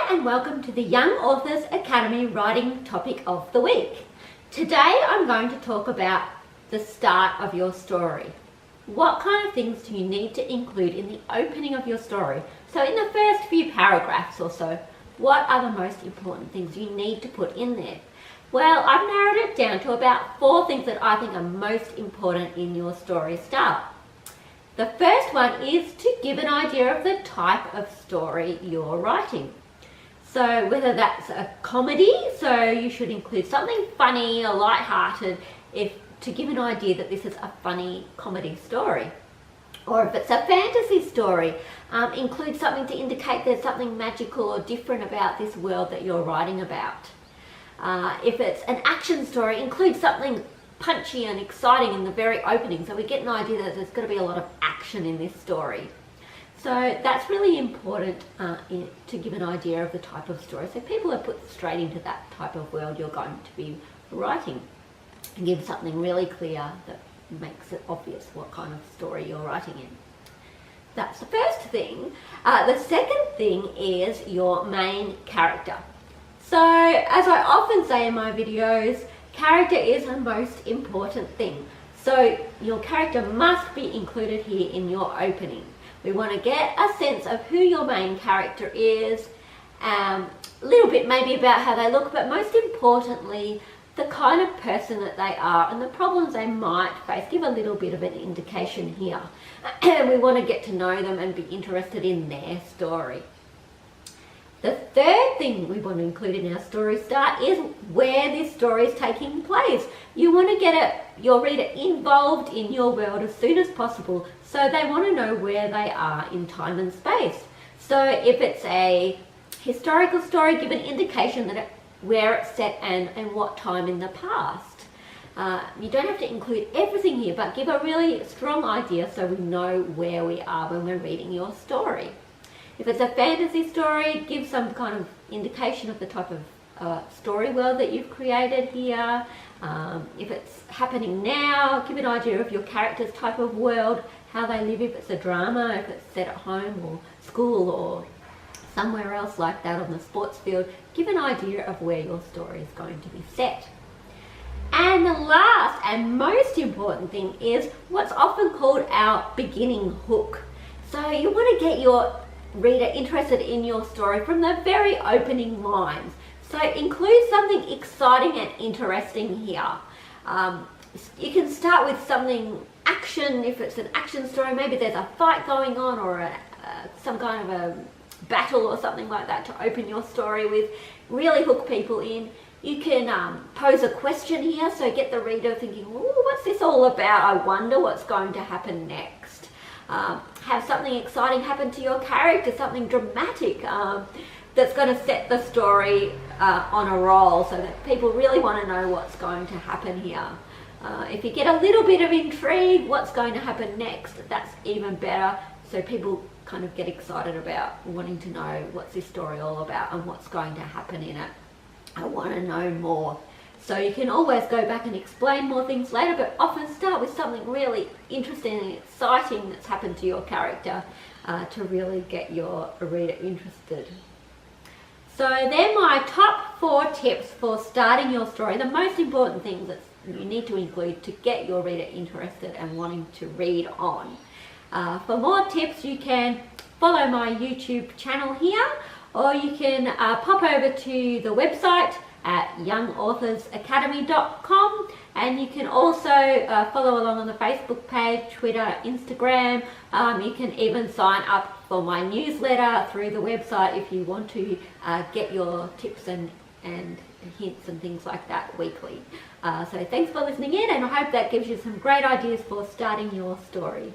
and welcome to the Young Authors Academy Writing Topic of the Week. Today I'm going to talk about the start of your story. What kind of things do you need to include in the opening of your story? So in the first few paragraphs or so, what are the most important things you need to put in there? Well, I've narrowed it down to about 4 things that I think are most important in your story start. The first one is to give an idea of the type of story you're writing. So whether that's a comedy, so you should include something funny or light-hearted to give an idea that this is a funny comedy story. Or if it's a fantasy story, include something to indicate there's something magical or different about this world that you're writing about. If it's an action story, include something punchy and exciting in the very opening, so we get an idea that there's going to be a lot of action in this story. So that's really important to give an idea of the type of story, so people are put straight into that type of world you're going to be writing, and give something really clear that makes it obvious what kind of story you're writing in. That's the first thing. The second thing is your main character. So as I often say in my videos, character is the most important thing. So your character must be included here in your opening. We want to get a sense of who your main character is, a little bit maybe about how they look, but most importantly, the kind of person that they are and the problems they might face. Give a little bit of an indication here. We want to get to know them and be interested in their story. The third thing we want to include in our story start is where this story is taking place. You want to get your reader involved in your world as soon as possible, so they want to know where they are in time and space. So if it's a historical story, give an indication that where it's set and what time in the past. You don't have to include everything here, but give a really strong idea so we know where we are when we're reading your story. If it's a fantasy story, give some kind of indication of the type of story world that you've created here. If it's happening now, give an idea of your character's type of world, how they live. If it's a drama, if it's set at home or school or somewhere else like that on the sports field, give an idea of where your story is going to be set. And the last and most important thing is what's often called our beginning hook. So you want to get your reader interested in your story from the very opening lines. So include something exciting and interesting here. You can start with something action. If it's an action story, maybe there's a fight going on or some kind of a battle or something like that to open your story with. Really hook people in. You can pose a question here, so get the reader thinking, oh, what's this all about? I wonder what's going to happen next. Have something exciting happen to your character, something dramatic that's going to set the story on a roll so that people really want to know what's going to happen here. If you get a little bit of intrigue, what's going to happen next, that's even better, so people kind of get excited about wanting to know what's this story all about and what's going to happen in it. I want to know more. So you can always go back and explain more things later, but often start with something really interesting and exciting that's happened to your character to really get your reader interested. So they're my top 4 tips for starting your story, the most important things that you need to include to get your reader interested and wanting to read on. For more tips, you can follow my YouTube channel here, or you can pop over to the website at youngauthorsacademy.com, and you can also follow along on the Facebook page, Twitter, Instagram. You can even sign up for my newsletter through the website if you want to get your tips and hints and things like that weekly. So thanks for listening in, and I hope that gives you some great ideas for starting your story.